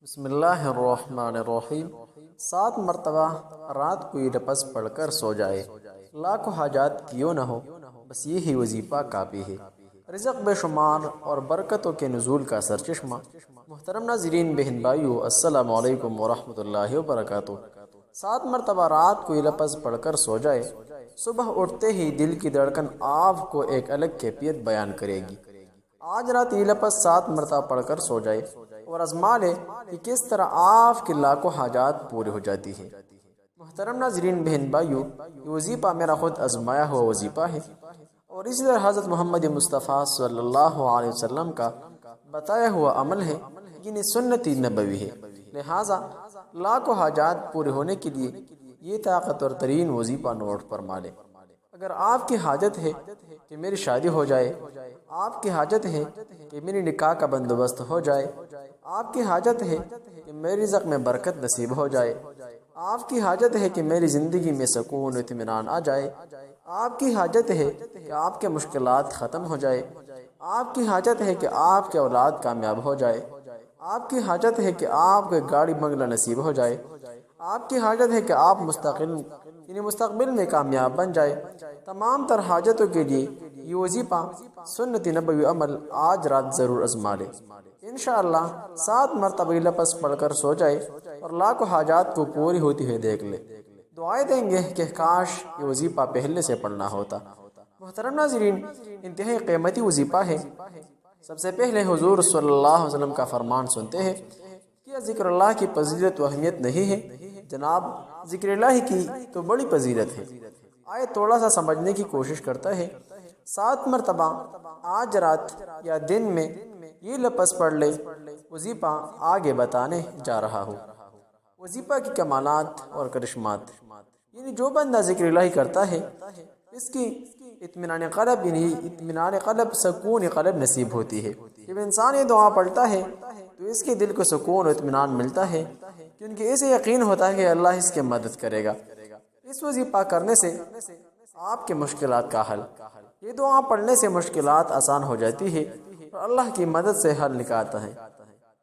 بسم اللہ الرحمن الرحیم 7 مرتبہ رات کو یہ لفظ پڑھ کر سو جائے، لاکھوں حاجات کیوں نہ ہو، بس یہی وظیفہ کافی ہے۔ رزق بے شمار اور برکتوں کے نزول کا سرچشمہ۔ محترم ناظرین، بہن بھائیو، السلام علیکم ورحمۃ اللہ وبرکاتہ۔ 7 مرتبہ رات کو یہ لفظ پڑھ کر سو جائے، صبح اٹھتے ہی دل کی دھڑکن آپ کو ایک الگ کیفیت بیان کرے گی۔ آج رات یہ لفظ 7 مرتبہ پڑھ کر سو جائے اور آزما لے کہ کس طرح آپ کے لاکھوں حاجات پوری ہو جاتی ہے۔ محترم ناظرین، بہن بھائیو، یہ وظیفہ میرا خود آزمایا ہوا وظیفہ ہے اور اسی طرح حضرت محمد مصطفیٰ صلی اللہ علیہ وسلم کا بتایا ہوا عمل ہے، یعنی سنت نبوی ہے۔ لہٰذا لاکھوں حاجات پورے ہونے کے لیے یہ طاقتور ترین وظیفہ نوٹ فرما لیں۔ اگر آپ کی حاجت ہے کہ میری شادی ہو جائے، آپ کی حاجت ہے کہ میری نکاح کا بندوبست ہو جائے، آپ کی حاجت ہے کہ میری رزق میں برکت نصیب ہو جائے، آپ کی حاجت ہے کہ میری زندگی میں سکون و اطمینان آ جائے، آپ کی حاجت ہے کہ آپ کے مشکلات ختم ہو جائے، آپ کی حاجت ہے کہ آپ کے اولاد کامیاب ہو جائے، آپ کی حاجت ہے کہ آپ کو گاڑی بنگلہ نصیب ہو جائے، آپ کی حاجت ہے کہ آپ مستقبل میں کامیاب بن جائے، تمام تر حاجتوں کے لیے یہ وظیفہ سنت نبوی عمل آج رات ضرور آزما لے۔ انشاءاللہ 7 مرتبہ یہ لفظ پڑھ کر سو جائے اور لاکھوں حاجات کو پوری ہوتی ہوئے دیکھ لے۔ دعائیں دیں گے کہ کاش یہ وظیفہ پہلے سے پڑھنا ہوتا۔ محترم ناظرین، انتہائی قیمتی وظیفہ ہے۔ سب سے پہلے حضور صلی اللہ علیہ وسلم کا فرمان سنتے ہیں کہ ذکر اللہ کی فضیلت و اہمیت نہیں ہے؟ جناب، ذکر اللہ کی تو بڑی فضیلت ہے۔ آئے تھوڑا سا سمجھنے کی کوشش کرتا ہے۔ 7 مرتبہ آج رات یا دن میں یہ لفظ پڑھ لے، وظیفہ آگے بتانے جا رہا ہوں۔ وظیفہ کی کمالات اور کرشمات، یعنی جو بندہ ذکر اللہ کرتا ہے اس کی اطمینان قلب، یعنی اطمینان قلب، سکون قلب نصیب ہوتی ہے۔ جب انسان یہ دعا پڑھتا ہے تو اس کے دل کو سکون و اطمینان ملتا ہے، کیونکہ اسے یقین ہوتا ہے کہ اللہ اس کی مدد کرے گا۔ اس وظیفہ کرنے سے آپ کے مشکلات کا حل، یہ دعا پڑھنے سے مشکلات آسان ہو جاتی ہے اور اللہ کی مدد سے حل نکالتا ہے۔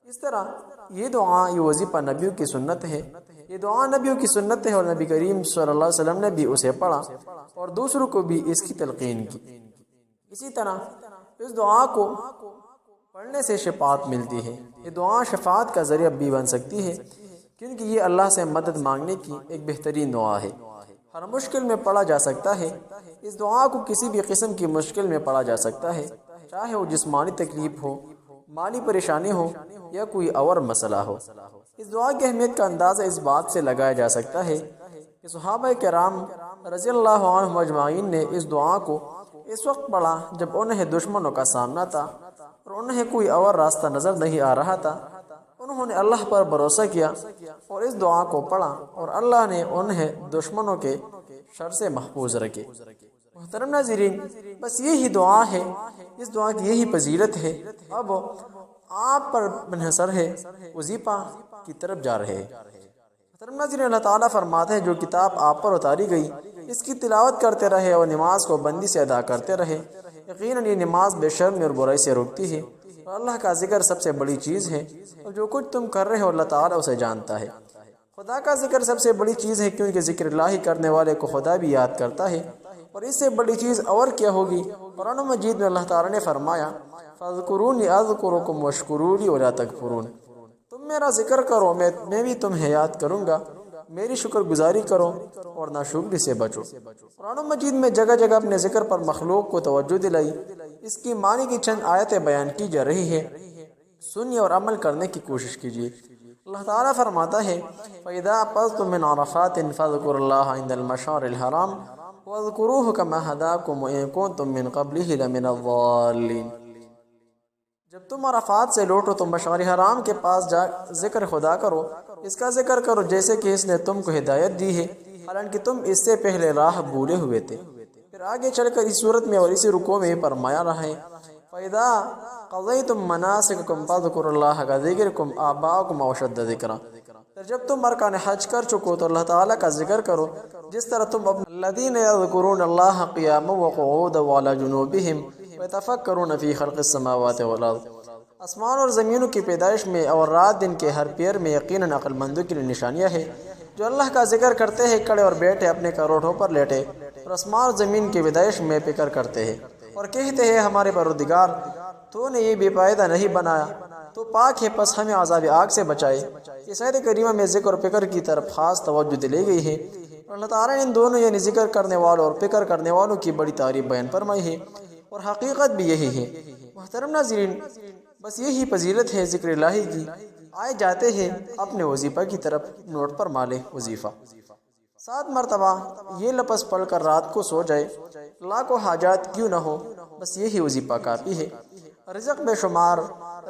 اس طرح یہ دعا، یہ وظیفہ نبیوں کی سنت ہے، یہ دعا نبیوں کی سنت ہے اور نبی کریم صلی اللہ علیہ وسلم نے بھی اسے پڑھا اور دوسروں کو بھی اس کی تلقین کی۔ اسی طرح اس دعا کو پڑھنے سے شفاعت ملتی ہے۔ یہ دعا شفاعت کا ذریعہ بھی بن سکتی ہے، کیونکہ یہ اللہ سے مدد مانگنے کی ایک بہترین دعا ہے۔ ہر مشکل میں پڑھا جا سکتا ہے۔ اس دعا کو کسی بھی قسم کی مشکل میں پڑھا جا سکتا ہے، چاہے وہ جسمانی تکلیف ہو، مالی پریشانی ہو یا کوئی اور مسئلہ ہو۔ اس دعا کی اہمیت کا اندازہ اس بات سے لگایا جا سکتا ہے کہ صحابہ کرام رضی اللہ عنہم اجمعین نے اس دعا کو اس وقت پڑھا جب انہیں دشمنوں کا سامنا تھا اور انہیں کوئی اور راستہ نظر نہیں آ رہا تھا۔ انہوں نے اللہ پر بھروسہ کیا اور اس دعا کو پڑھا اور اللہ نے انہیں دشمنوں کے شر سے محفوظ رکھے۔ محترم ناظرین، بس یہی دعا ہے، اس دعا کی یہی فضیلت ہے۔ اب آپ پر منحصر ہے، وظیفہ کی طرف جا رہے ہیں۔ محترم ناظرین، اللہ تعالیٰ فرماتے ہیں جو کتاب آپ پر اتاری گئی اس کی تلاوت کرتے رہے اور نماز کو بندی سے ادا کرتے رہے، یقیناً یہ نماز بے شرمی اور برائی سے روکتی ہے اور اللہ کا ذکر سب سے بڑی چیز ہے اور جو کچھ تم کر رہے ہو اللہ تعالیٰ اسے جانتا ہے۔ خدا کا ذکر سب سے بڑی چیز ہے، کیونکہ ذکر اللہ کرنے والے کو خدا بھی یاد کرتا ہے، اور اس سے بڑی چیز اور کیا ہوگی۔ قرآن مجید میں اللہ تعالیٰ نے فرمایا فَاذْكُرُونِي أَذْكُرُكُمْ وَاشْكُرُوا لِي وَلَا تَكْفُرُونِ، تم میرا ذکر کرو، میں بھی تمہیں یاد کروں گا، میری شکر گزاری کرو اور ناشکری سے بچو۔ قرآن مجید میں جگہ جگہ اپنے ذکر پر مخلوق کو توجہ دلائی، اس کی معنی کی چند آیتیں بیان کی جا رہی ہے، سنیے اور عمل کرنے کی کوشش کیجیے۔ اللہ تعالیٰ فرماتا ہے فَإِذَا أَفَضْتُم مِّنْ عَرَفَاتٍ فَاذْكُرُوا اللَّهَ عِندَ الْمَشْعَرِ الْحَرَامِ وَاذْكُرُوهُ كَمَا هَدَاكُمْ وَإِن كُنتُم مِّن قَبْلِهِ لَمِنَ الضَّالِّينَ۔ جب تم عرفات سے لوٹو تو مشعر حرام کے پاس جا ذکر خدا کرو، اس کا ذکر کرو جیسے کہ اس نے تم کو ہدایت دی ہے، حالانکہ تم اس سے پہلے راہ بھولے ہوئے تھے۔ پھر آگے چل کر اس صورت میں اور اسی رکوع میں فرمایا رہا ہے فَإِذَا قَضَيْتُم مَّنَاسِكَكُمْ فَاذْكُرُوا اللَّهَ كَذِكْرِكُمْ آبَاءَكُمْ أَوْ أَشَدَّ ذِكْرًا۔ پھر جب تم ارکان حج کر چکو تو اللہ تعالیٰ کا ذکر کرو جس طرح تم الذین یذکرون اللہ قیاما وقعودا وعلی جنوبہم ویتفکرون فی خلق السماوات والارض۔ آسمان اور زمینوں کی پیدائش میں اور رات دن کے ہر پیر میں یقیناً عقل مندوں کے لیے نشانیاں ہیں جو اللہ کا ذکر کرتے ہیں کھڑے اور بیٹھے اپنے کروٹوں پر لیٹے اور آسمان اور زمین کی پیدائش میں فکر کرتے ہیں اور کہتے ہیں ہمارے پروردگار تو نے یہ بے پائیدہ نہیں بنایا تو پاک ہے پس ہمیں عذاب آگ سے بچائے۔ یہ سید کریمہ میں ذکر اور فکر کی طرف خاص توجہ دلائی گئی ہے۔ اللہ تعالیٰ نے ان دونوں یعنی ذکر کرنے والوں اور فکر کرنے والوں کی بڑی تعریف بیان فرمائی ہے اور حقیقت بھی یہی ہے۔ محترم ناظرین، بس یہی فضیلت ہے ذکر الہی کی۔ آئے جاتے ہیں اپنے وظیفہ کی طرف، نوٹ پر مالے وظیفہ 7 مرتبہ یہ لفظ پڑھ کر رات کو سو جائے، لاکھوں حاجات کیوں نہ ہو، بس یہی وظیفہ کافی ہے۔ رزق بے شمار،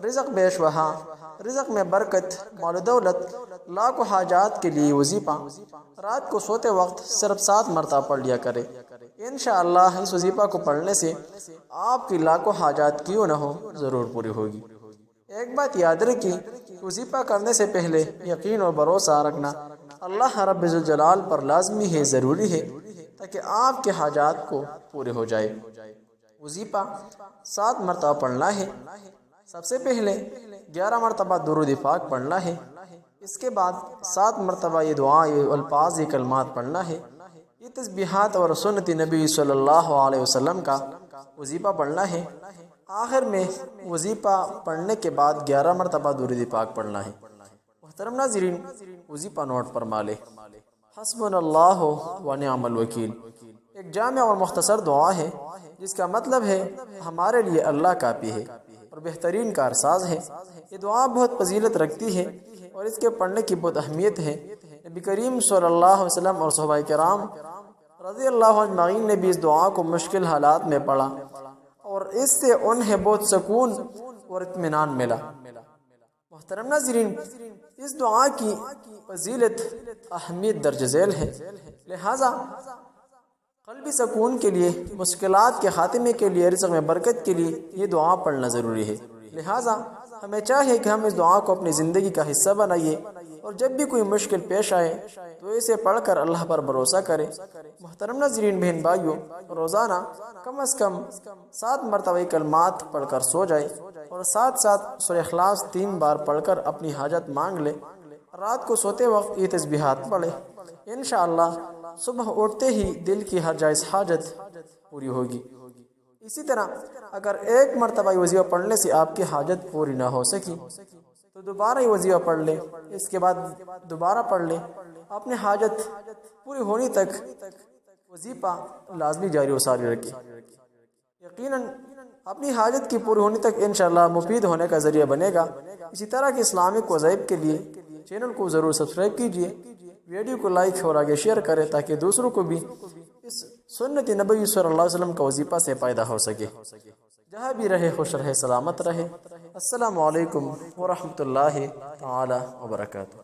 رزق بے شبہ، رزق میں برکت، مال و دولت، لاکھوں حاجات کے لیے وظیفہ رات کو سوتے وقت صرف 7 مرتبہ پڑھ لیا کرے۔ انشاءاللہ اس وظیفہ کو پڑھنے سے آپ کی لاکھوں حاجات کیوں نہ ہو ضرور پوری ہوگی۔ ایک بات یاد رکھیں، وظیفہ کرنے سے پہلے یقین اور بھروسہ رکھنا اللہ رب الجلال پر لازمی ہے، ضروری ہے، تاکہ آپ کے حاجات کو پورے ہو جائے۔ وظیفہ 7 مرتبہ پڑھنا ہے۔ سب سے پہلے 11 مرتبہ درود پاک پڑھنا ہے۔ اس کے بعد 7 مرتبہ یہ دعا، یہ الفاظ، یہ کلمات پڑھنا ہے۔ یہ تسبیحات اور سنت نبی صلی اللہ علیہ وسلم کا وظیفہ پڑھنا ہے۔ آخر میں وظیفہ پڑھنے کے بعد 11 مرتبہ درود پاک پڑھنا ہے۔ محترم ناظرین، وظیفہ نوٹ پر مالے حسبنا اللہ و نعم الوکیل ایک جامع اور مختصر دعا ہے جس کا مطلب ہے ہمارے لیے اللہ کافی ہے اور بہترین کارساز ہے۔ یہ دعا بہت فضیلت رکھتی ہے اور اس کے پڑھنے کی بہت اہمیت ہے۔ نبی کریم صلی اللہ علیہ وسلم اور صحابہ کرام رضی اللہ اجمعین نے بھی اس دعا کو مشکل حالات میں پڑھا اور اس سے انہیں بہت سکون اور اطمینان ملا۔ محترم ناظرین، اس دعا کی فضیلت اہمیت درج ذیل ہے، لہٰذا قلبی سکون کے لیے، مشکلات کے خاتمے کے لیے، رزق میں برکت کے لیے یہ دعا پڑھنا ضروری ہے۔ لہٰذا ہمیں چاہیے کہ ہم اس دعا کو اپنی زندگی کا حصہ بنائیے اور جب بھی کوئی مشکل پیش آئے تو اسے پڑھ کر اللہ پر بھروسہ کریں۔ محترم ناظرین، بہن بھائیوں، روزانہ کم از کم 7 مرتبہ کلمات پڑھ کر سو جائے اور ساتھ ساتھ سورہ اخلاص 3 بار پڑھ کر اپنی حاجت مانگ لے۔ رات کو سوتے وقت یہ تسبیحات پڑھے، انشاءاللہ صبح اٹھتے ہی دل کی ہر جائز حاجت پوری ہوگی۔ اسی طرح اگر 1 مرتبہ یہ وظیفہ پڑھنے سے آپ کی حاجت پوری نہ ہو سکی تو دوبارہ یہ وظیفہ پڑھ لیں، اس کے بعد دوبارہ پڑھ لیں، اپنے حاجت پوری ہونی تک وظیفہ لازمی جاری و ساری رکھیں۔ یقیناً اپنی حاجت کی پوری ہونے تک انشاءاللہ مفید ہونے کا ذریعہ بنے گا۔ اسی طرح کے اسلامک وظائف کے لیے چینل کو ضرور سبسکرائب کیجیے، ویڈیو کو لائک اور آگے شیئر کریں تاکہ دوسروں کو بھی اس سنت نبی صلی اللہ علیہ وسلم کا وظیفہ سے فائدہ ہو سکے۔ جہاں بھی رہے خوش رہے، سلامت رہے۔ السلام علیکم ورحمۃ اللہ تعالی وبرکاتہ۔